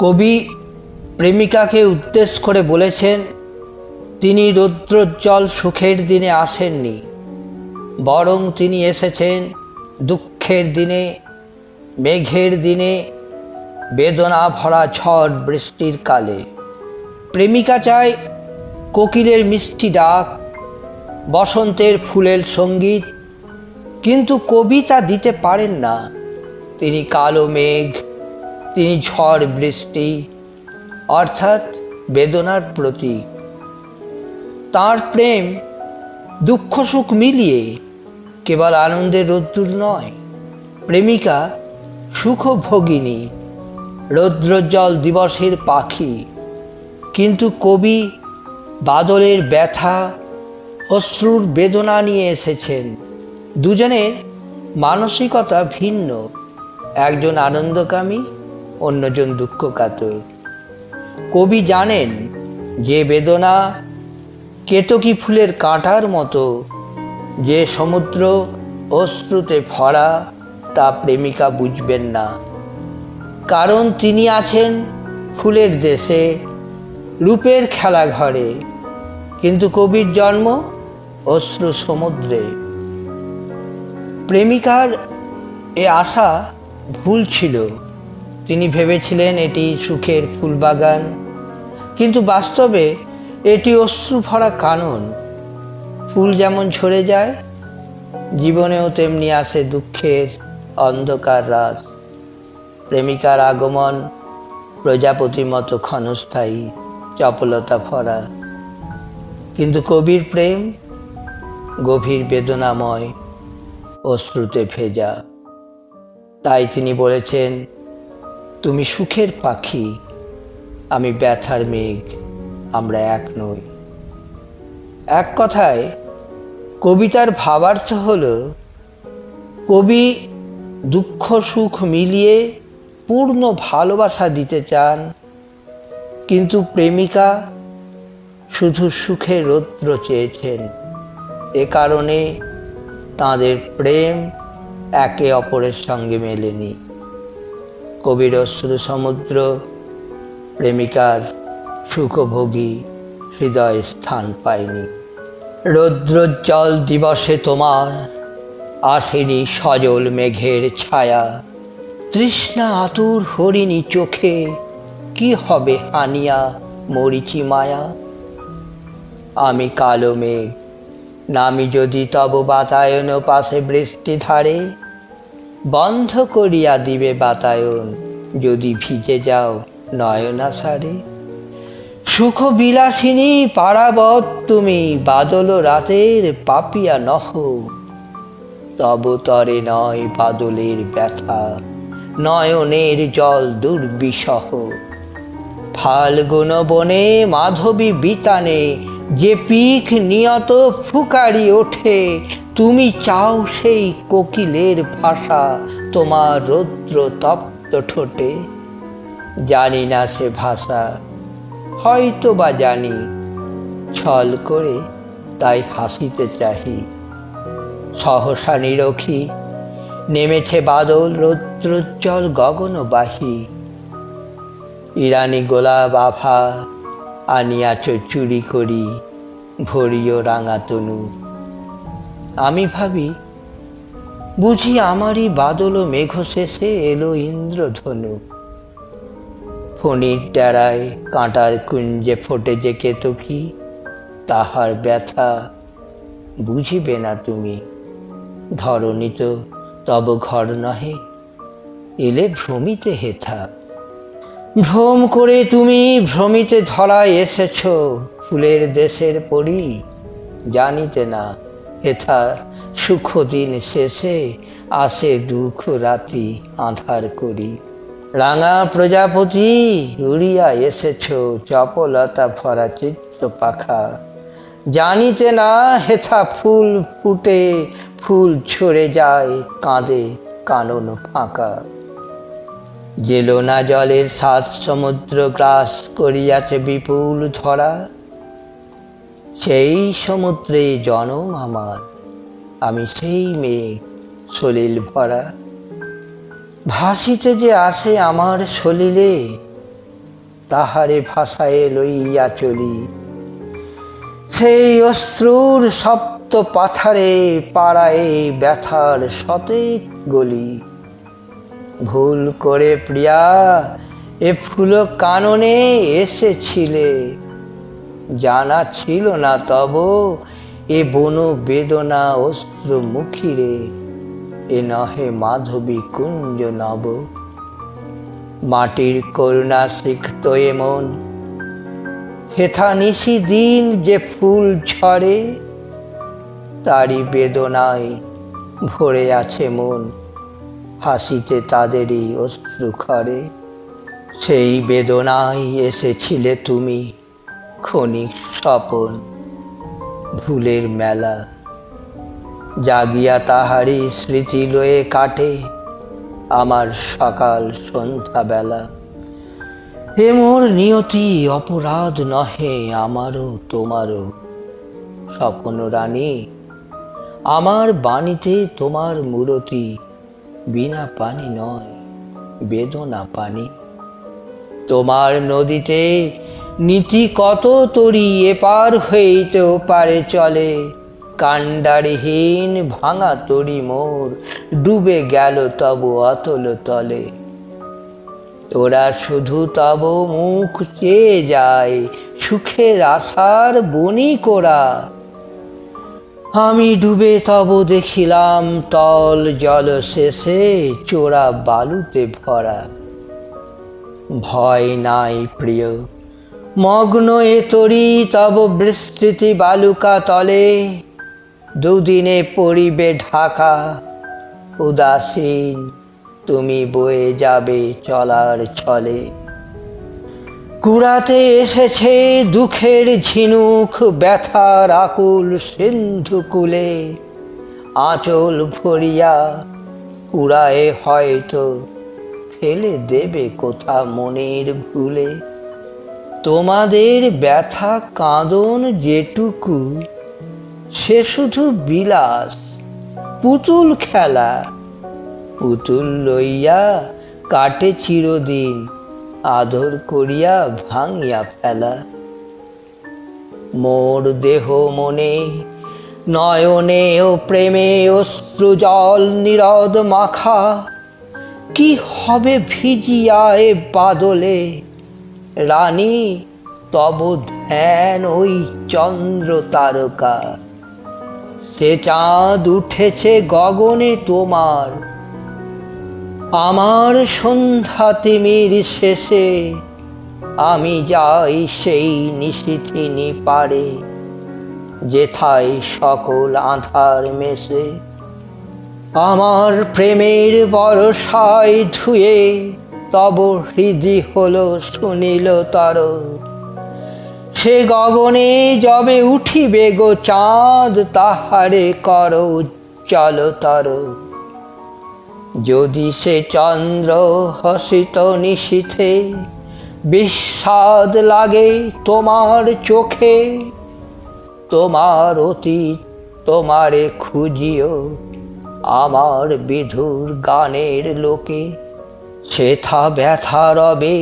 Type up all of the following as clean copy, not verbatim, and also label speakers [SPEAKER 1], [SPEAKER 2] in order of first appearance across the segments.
[SPEAKER 1] কবি প্রেমিকাকে উদ্দেশ্য করে বলেছেন, তিনি রৌদ্রোজ্জ্বল সুখের দিনে আসেননি, বরং তিনি এসেছেন দুঃখের দিনে, মেঘের দিনে, বেদনা ভরা ঝড় বৃষ্টির কালে। প্রেমিকা চায় কোকিলের মিষ্টি ডাক, বসন্তের ফুলের সঙ্গীত, কিন্তু কবি তা দিতে পারেন না। তিনি কালো মেঘ, তিনি ঝড় বৃষ্টি, অর্থাৎ বেদনার প্রতীক। তাঁর প্রেম দুঃখ সুখ মিলিয়ে, কেবল আনন্দের রোদ্দুর নয়। প্রেমিকা সুখভোগিনী, রৌদ্রোজ্জ্বল দিবসের পাখি, কিন্তু কবি বাদলের ব্যথা, অশ্রুর বেদনা নিয়ে এসেছেন। দুজনের মানসিকতা ভিন্ন, একজন আনন্দকামী, অন্যজন দুঃখকাতর। কবি জানেন যে বেদনা কেতকী ফুলের কাঁটার মতো, যে সমুদ্র অশ্রুতে ভরা, তা প্রেমিকা বুঝবেন না, কারণ তিনি আছেন ফুলের দেশে, রূপের খেলাঘরে, কিন্তু কবির জন্ম অশ্রু সমুদ্রে। প্রেমিকার এ আশা ভুল ছিল। তিনি ভেবেছিলেন এটি সুখের ফুলবাগান, কিন্তু বাস্তবে এটি অশ্রু ভরা কানন। ফুল যেমন ঝরে যায়, জীবনেও তেমনি আসে দুঃখের অন্ধকার রাত। প্রেমিকার আগমন প্রজাপতির মতো ক্ষণস্থায়ী, চপলতা ভরা, কিন্তু কবির প্রেম গভীর বেদনাময়, অশ্রুতে ভেজা। তাই তিনি বলেছেন, তুমি সুখের পাখি, আমি ব্যথার মেঘ, আমরা এক নই। এক কথায় কবিতার ভাবার্থ হল, কবি দুঃখ সুখ মিলিয়ে পূর্ণ ভালোবাসা দিতে চান, কিন্তু প্রেমিকা শুধু সুখের রৌদ্র চেয়েছেন। এ কারণে তাঁদের প্রেম একে অপরের সঙ্গে মেলেনি। কবির অশ্রু সমুদ্র, প্রেমিকার সুখভোগী হৃদয়ে স্থান পায়নি। রৌদ্রোজ্জ্বল দিবসে তোমার আসেনি সজল মেঘের ছায়া, তৃষ্ণা আতুর হরিণী চোখে, কি হবে হানিয়া মরিচি মায়া। আমি কালো মেঘ, নামি যদি তব বাতায়ন পাশে বৃষ্টি ধারে, বন্ধ করিয়া দিবে বাতায়ন যদি ভিজে যাও নয়নাসারে। সুখ বিলাসিনী পারাবত তুমি, বাদল রাতের পাপিয়া নহ, তব তরে নয় বাদলের ব্যথা, নয়নের জল দুর্বিষহ। ফাল্গুন বনে মাধবী বিতানে, যে পিখ নিয়ত ফুকারি ওঠে, তুমি চাও সেই কোকিলের ভাষা তোমার রৌদ্র তপ্ত ঠোঁটে। জানি না সে ভাষা, হয়তো বা জানি, ছল করে তাই হাসিতে চাহি। সহসা নিরখি নেমেছে বাদল, রৌদ্রোজ্জ্বল গগনবাহী। ইরানি গোলাপ আভা আনিয়াছ চুরি করি, ভরিও রাঙা তনু। আমি ভাবি, বুঝি আমারই বাদল মেঘ শেষে এলো ইন্দ্রধনু। ফণির ডেরায় কাঁটার কুঞ্জে ফোটে যে কেতকী, তাহার ব্যথা বুঝিবে না তুমি। ধরণী তো তব ঘর নহে, এলে ভ্রমিতে হেথা। ভ্রম করে তুমি ভ্রমিতে ধরায় এসেছ, ফুলের দেশের পরি জানিতে না। হেথা সুখ দিন শেষে আসে দুঃখ রাতি আঁধার করি। রাঙা প্রজাপতি উড়িয়া এসেছ, চপলতা ভরা চিত্র পাখা। জানিতে না হেথা ফুল ফুটে, ফুল ঝরে যায় কাঁদে কানন ফাঁকা। জেলোনা জলের সাত সমুদ্র গ্রাস করিয়াছে বিপুল ধরা, সেই সমুদ্রে জনম আমার, আমি সেই মেঘ সলিল ভরা। ভাসিতে যে আসে আমার সলিলে, তাহারে ভাষায় লইয়া চলি। সেই অশ্রুর সপ্ত পাথারে পাড়ায় ব্যথার শতেক গলি। ভুল করে প্রিয়া এ ফুল কাননে এসেছিলে, জানা ছিল না তব এ বন বেদনা অশ্রু মুখিরে। এ নহে মাধবী কুঞ্জ নব। মাটির করুণা সিক্ত এমন, হেথা নিশি দিন যে ফুল ঝরে, তারি বেদনায় ভরে আছে মন, হাসিতে তাদেরই অশ্রু খরে। সেই বেদনায় এসেছিলে তুমি, ক্ষণিক স্বপন ভুলের মেলা। জাগিয়া তাহারি স্মৃতি লয়ে কাটে আমার সকাল সন্ধ্যা বেলা। এ মোর নিয়তি অপরাধ নহে আমারও তোমারও, স্বপ্ন রানী আমার বাণীতে তোমার মূরতি। বিনা পানি নয় বেদনা পানি। তোমার নদীতে নীতি কত তরি এপার হইতেও পারে চলে। কাণ্ডারহীন ভাঙা তরি মোর ডুবে গেল তব অতল তলে। তোরা শুধু তব মুখ চেয়ে যায়, সুখের আশার বনি কোরা। আমি ডুবে তব দেখিলাম তল জল শেষে চোরা বালুতে ভরা। ভয় নাই প্রিয় মগ্ন এ তরি তব বিস্তৃতি বালুকা তলে। দুদিনে পড়িবে ঢাকা উদাসীন, তুমি বয়ে যাবে চলার ছলে। কুড়াতে এসেছে দুঃখের ঝিনুক, ব্যথার আকুল সিন্ধু কূলে। আঁচল ভরিয়া কুড়ায়ে হয়তো ফেলে দেবে কোথা মনের ভুলে। তোমাদের ব্যথা কাঁদন যেটুকু, সে শুধু বিলাস পুতুল খেলা। পুতুল লইয়া কাটে চিরদিন, আদর করিয়া ভাঙিয়া ফেলা। মোর দেহ মনে নয়নে ও প্রেমে অশ্রু জল নিরদ মাখা। কি হবে ভিজিয়া এ বাদলে, রানী তব ধ্যান ওই চন্দ্র তারকা। সে চাঁদ উঠেছে গগনে তোমার, আমার সন্ধ্যা তিমির শেষে। আমি যাই সেই নিশিথিনী পারে, যেথায় সকল আঁধার মেশে। আমার প্রেমের বরষায় ধুয়ে তব হৃদি হলো সুনীল তর। সে গগনে যবে উঠিবে গো চাঁদ, তাহারে কর উজ্জ্বলতর। যদি সে চন্দ্র হসিত নিশীথে, বিস্বাদ লাগে তোমার চোখে। তোমার অতীত তোমারে খুঁজিও আমার বিধুর গানের লোকে। সেথা ব্যথা রবে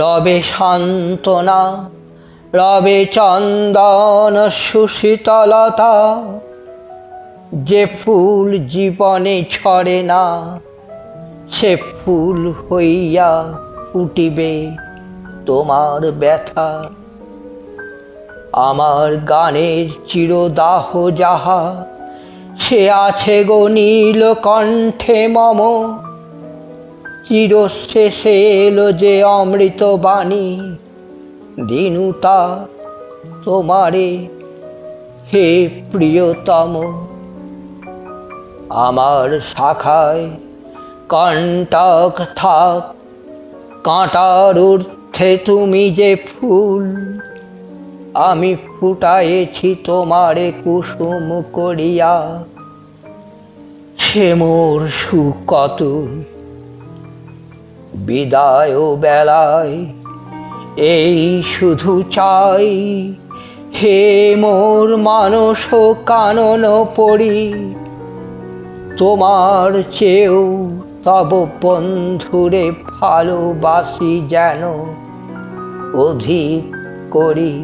[SPEAKER 1] রবে সান্ত্বনা, রবে চন্দন সুশীতলতা। যে ফুল জীবনে ঝরে না, সে ফুল হইয়া ফুটিবে তোমার ব্যথা। আমার গানের চিরদাহ যাহা, সে আছে গো নীল কণ্ঠে মম। চিরশেষে এলো যে অমৃত বাণী, দিনুতা তোমারে হে প্রিয়তম। আমার শাখায় কণ্টক থাক, কাঁটার ঊর্ধ্বে তুমি যে ফুল। আমি ফুটায়েছি তোমারে কুসুম করিয়া, সে মোর সুখ কতুল। বিদায় বেলায় এই শুধু চাই, হে মোর মানস কানন পড়ি। তোমার চেয়েও তব বন্ধুরে ভালোবাসি যেন অধিক করি।